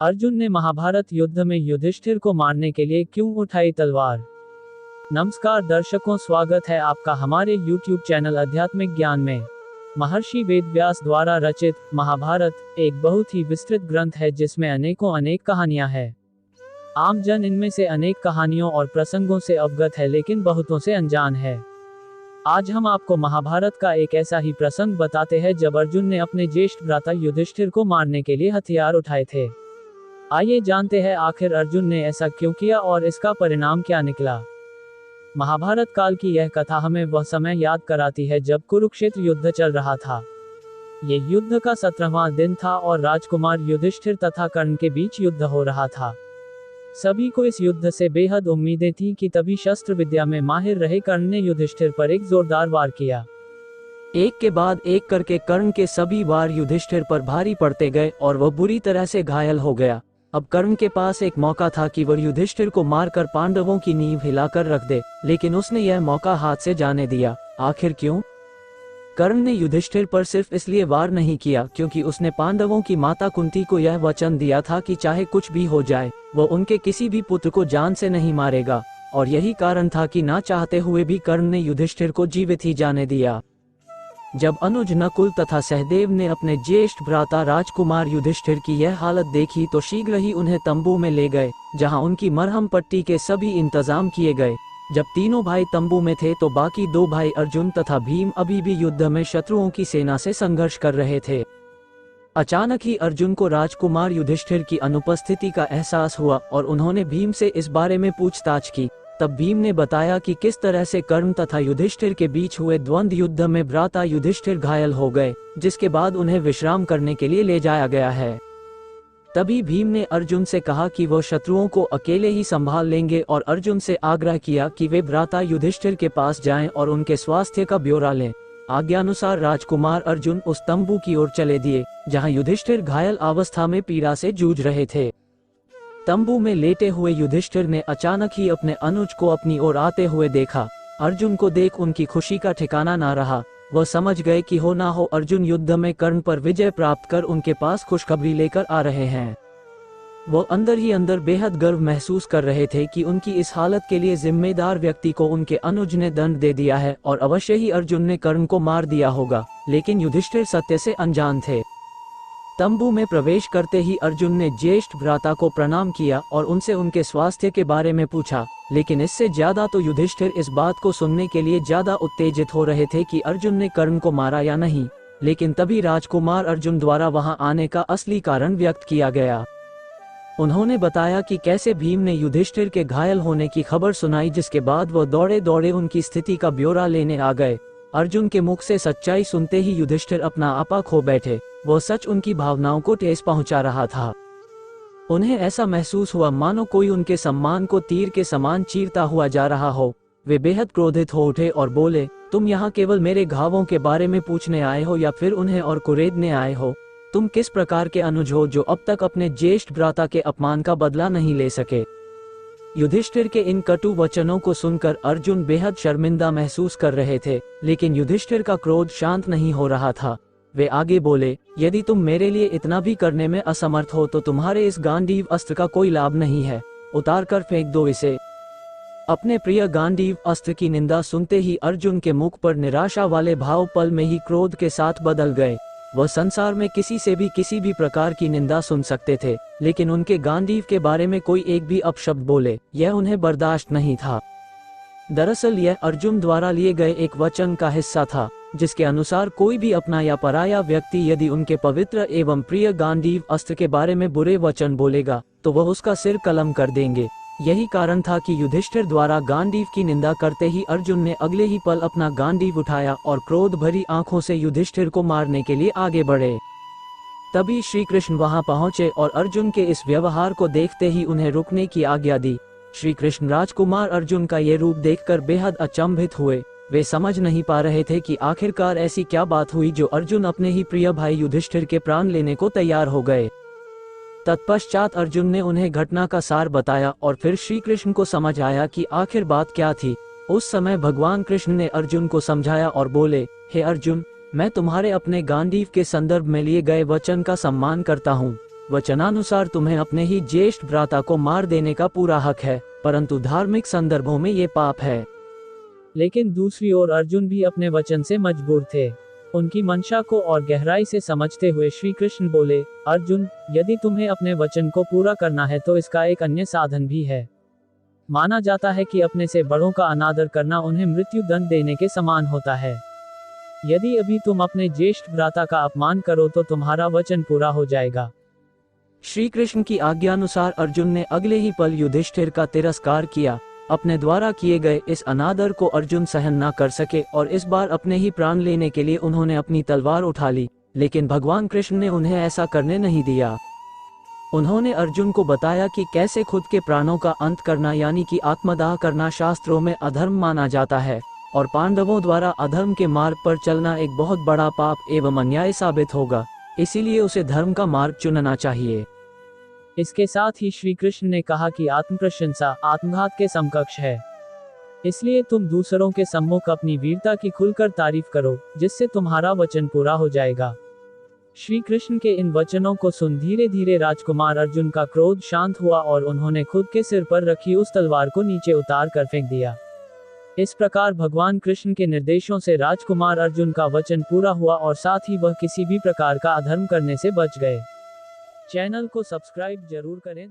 अर्जुन ने महाभारत युद्ध में युधिष्ठिर को मारने के लिए क्यों उठाई तलवार। नमस्कार दर्शकों, स्वागत है आपका हमारे YouTube चैनल आध्यात्मिक ज्ञान में। महर्षि वेदव्यास द्वारा रचित महाभारत एक बहुत ही विस्तृत ग्रंथ है जिसमें अनेक कहानियां हैं। आम जन इनमें से अनेक कहानियों और प्रसंगों से अवगत है, लेकिन बहुतों से अनजान है। आज हम आपको महाभारत का एक ऐसा ही प्रसंग बताते हैं जब अर्जुन ने अपने ज्येष्ठ भ्राता युधिष्ठिर को मारने के लिए हथियार उठाए थे। आइए जानते हैं आखिर अर्जुन ने ऐसा क्यों किया और इसका परिणाम क्या निकला। महाभारत काल की यह कथा हमें वह समय याद कराती है जब कुरुक्षेत्र युद्ध चल रहा था। ये युद्ध का 17वां दिन था और राजकुमार युधिष्ठिर तथा कर्ण के बीच युद्ध हो रहा था। सभी को इस युद्ध से बेहद उम्मीदें थी कि तभी शस्त्र विद्या में माहिर रहे कर्ण ने युधिष्ठिर पर एक जोरदार वार किया। एक के बाद एक करके कर्ण के सभी वार युधिष्ठिर पर भारी पड़ते गए और वह बुरी तरह से घायल हो गया। अब कर्ण के पास एक मौका था कि वह युधिष्ठिर को मारकर पांडवों की नींव हिलाकर रख दे, लेकिन उसने यह मौका हाथ से जाने दिया। आखिर क्यों? कर्ण ने युधिष्ठिर पर सिर्फ इसलिए वार नहीं किया क्योंकि उसने पांडवों की माता कुंती को यह वचन दिया था कि चाहे कुछ भी हो जाए वो उनके किसी भी पुत्र को जान से नहीं मारेगा, और यही कारण था कि ना चाहते हुए भी कर्ण ने युधिष्ठिर को जीवित ही जाने दिया। जब अनुज नकुल तथा सहदेव ने अपने ज्येष्ठ भ्राता राजकुमार युधिष्ठिर की यह हालत देखी तो शीघ्र ही उन्हें तंबू में ले गए, जहां उनकी मरहम पट्टी के सभी इंतजाम किए गए। जब तीनों भाई तंबू में थे तो बाकी दो भाई अर्जुन तथा भीम अभी भी युद्ध में शत्रुओं की सेना से संघर्ष कर रहे थे। अचानक ही अर्जुन को राजकुमार युधिष्ठिर की अनुपस्थिति का एहसास हुआ और उन्होंने भीम से इस बारे में पूछताछ की। तब भीम ने बताया कि किस तरह से कर्ण तथा युधिष्ठिर के बीच हुए द्वंद्व युद्ध में भ्राता युधिष्ठिर घायल हो गए, जिसके बाद उन्हें विश्राम करने के लिए ले जाया गया है। तभी भीम ने अर्जुन से कहा कि वह शत्रुओं को अकेले ही संभाल लेंगे और अर्जुन से आग्रह किया कि वे भ्राता युधिष्ठिर के पास जाएं और उनके स्वास्थ्य का ब्यौरा लें। आज्ञानुसार राजकुमार अर्जुन उस तंबू की ओर चले दिए जहां युधिष्ठिर घायल अवस्था में पीड़ा से जूझ रहे थे। तंबू में लेटे हुए युधिष्ठिर ने अचानक ही अपने अनुज को अपनी ओर आते हुए देखा। अर्जुन को देख उनकी खुशी का ठिकाना ना रहा। वह समझ गए कि हो ना हो अर्जुन युद्ध में कर्ण पर विजय प्राप्त कर उनके पास खुशखबरी लेकर आ रहे हैं। वो अंदर ही अंदर बेहद गर्व महसूस कर रहे थे कि उनकी इस हालत के लिए जिम्मेदार व्यक्ति को उनके अनुज ने दंड दे दिया है और अवश्य ही अर्जुन ने कर्ण को मार दिया होगा, लेकिन युधिष्ठिर सत्य से अनजान थे। तंबू में प्रवेश करते ही अर्जुन ने ज्येष्ठ भ्राता को प्रणाम किया और उनसे उनके स्वास्थ्य के बारे में पूछा, लेकिन इससे ज्यादा तो युधिष्ठिर इस बात को सुनने के लिए ज्यादा उत्तेजित हो रहे थे कि अर्जुन ने कर्ण को मारा या नहीं। लेकिन तभी राजकुमार अर्जुन द्वारा वहां आने का असली कारण व्यक्त किया गया। उन्होंने बताया कि कैसे भीम ने युधिष्ठिर के घायल होने की खबर सुनाई, जिसके बाद वह दौड़े दौड़े उनकी स्थिति का ब्यौरा लेने आ गए। अर्जुन के मुख से सच्चाई सुनते ही युधिष्ठिर अपना आपा खो बैठे। वह सच उनकी भावनाओं को ठेस पहुंचा रहा था। उन्हें ऐसा महसूस हुआ मानो कोई उनके सम्मान को तीर के समान चीरता हुआ जा रहा हो। वे बेहद क्रोधित हो उठे और बोले, तुम यहाँ केवल मेरे घावों के बारे में पूछने आए हो या फिर उन्हें और कुरेदने आए हो? तुम किस प्रकार के अनुज हो जो अब तक अपने ज्येष्ठ भ्राता के अपमान का बदला नहीं ले सके? युधिष्ठिर के इन कटु वचनों को सुनकर अर्जुन बेहद शर्मिंदा महसूस कर रहे थे, लेकिन युधिष्ठिर का क्रोध शांत नहीं हो रहा था। वे आगे बोले, यदि तुम मेरे लिए इतना भी करने में असमर्थ हो तो तुम्हारे इस गांडीव अस्त्र का कोई लाभ नहीं है। उतार कर फेंक दो इसे। अपने प्रिय गांडीव अस्त्र की निंदा सुनते ही अर्जुन के मुख पर निराशा वाले भाव पल में ही क्रोध के साथ बदल गए। वह संसार में किसी से भी किसी भी प्रकार की निंदा सुन सकते थे, लेकिन उनके गांडीव के बारे में कोई एक भी अपशब्द बोले, यह उन्हें बर्दाश्त नहीं था। दरअसल यह अर्जुन द्वारा लिए गए एक वचन का हिस्सा था, जिसके अनुसार कोई भी अपना या पराया व्यक्ति यदि उनके पवित्र एवं प्रिय गांडीव अस्त्र के बारे में बुरे वचन बोलेगा तो वह उसका सिर कलम कर देंगे। यही कारण था कि युधिष्ठिर द्वारा गांडीव की निंदा करते ही अर्जुन ने अगले ही पल अपना गांडीव उठाया और क्रोध भरी आंखों से युधिष्ठिर को मारने के लिए आगे बढ़े। तभी श्री कृष्ण वहां पहुंचे और अर्जुन के इस व्यवहार को देखते ही उन्हें रुकने की आज्ञा दी। श्री कृष्ण राजकुमार अर्जुन का ये रूप देखकर बेहद अचंभित हुए। वे समझ नहीं पा रहे थे कि आखिरकार ऐसी क्या बात हुई जो अर्जुन अपने ही प्रिय भाई युधिष्ठिर के प्राण लेने को तैयार हो गए। तत्पश्चात अर्जुन ने उन्हें घटना का सार बताया और फिर श्री कृष्ण को समझ आया कि आखिर बात क्या थी। उस समय भगवान कृष्ण ने अर्जुन को समझाया और बोले, हे अर्जुन, मैं तुम्हारे अपने गांडीव के संदर्भ में लिए गए वचन का सम्मान करता हूँ। वचनानुसार तुम्हें अपने ही ज्येष्ठ भ्राता को मार देने का पूरा हक है, परंतु धार्मिक संदर्भों में ये पाप है। लेकिन दूसरी ओर अर्जुन भी अपने वचन से मजबूर थे। उनकी मंशा को और गहराई से समझते हुए श्री कृष्ण बोले, अर्जुन, यदि तुम्हें अपने वचन को पूरा करना है तो इसका एक अन्य साधन भी है। माना जाता है कि अपने से बड़ों का अनादर करना उन्हें मृत्यु दंड देने के समान होता है। यदि अभी तुम अपने ज्येष्ठ भ्राता का अपमान करो तो तुम्हारा वचन पूरा हो जाएगा। श्री कृष्ण की आज्ञानुसार अर्जुन ने अगले ही पल युधिष्ठिर का तिरस्कार किया। अपने द्वारा किए गए इस अनादर को अर्जुन सहन न कर सके और इस बार अपने ही प्राण लेने के लिए उन्होंने अपनी तलवार उठा ली, लेकिन भगवान कृष्ण ने उन्हें ऐसा करने नहीं दिया। उन्होंने अर्जुन को बताया कि कैसे खुद के प्राणों का अंत करना यानी कि आत्मदाह करना शास्त्रों में अधर्म माना जाता है और पांडवों द्वारा अधर्म के मार्ग पर चलना एक बहुत बड़ा पाप एवं अन्याय साबित होगा, इसीलिए उसे धर्म का मार्ग चुनना चाहिए। इसके साथ ही श्री कृष्ण ने कहा कि आत्म प्रशंसा आत्मघात के समकक्ष है, इसलिए तुम दूसरों के सम्मुख अपनी वीरता की खुलकर तारीफ करो, जिससे तुम्हारा वचन पूरा हो जाएगा। श्री कृष्ण के इन वचनों को सुन धीरे धीरे राजकुमार अर्जुन का क्रोध शांत हुआ और उन्होंने खुद के सिर पर रखी उस तलवार को नीचे उतार कर फेंक दिया। इस प्रकार भगवान कृष्ण के निर्देशों से राजकुमार अर्जुन का वचन पूरा हुआ और साथ ही वह किसी भी प्रकार का अधर्म करने से बच गए। चैनल को सब्सक्राइब जरूर करें।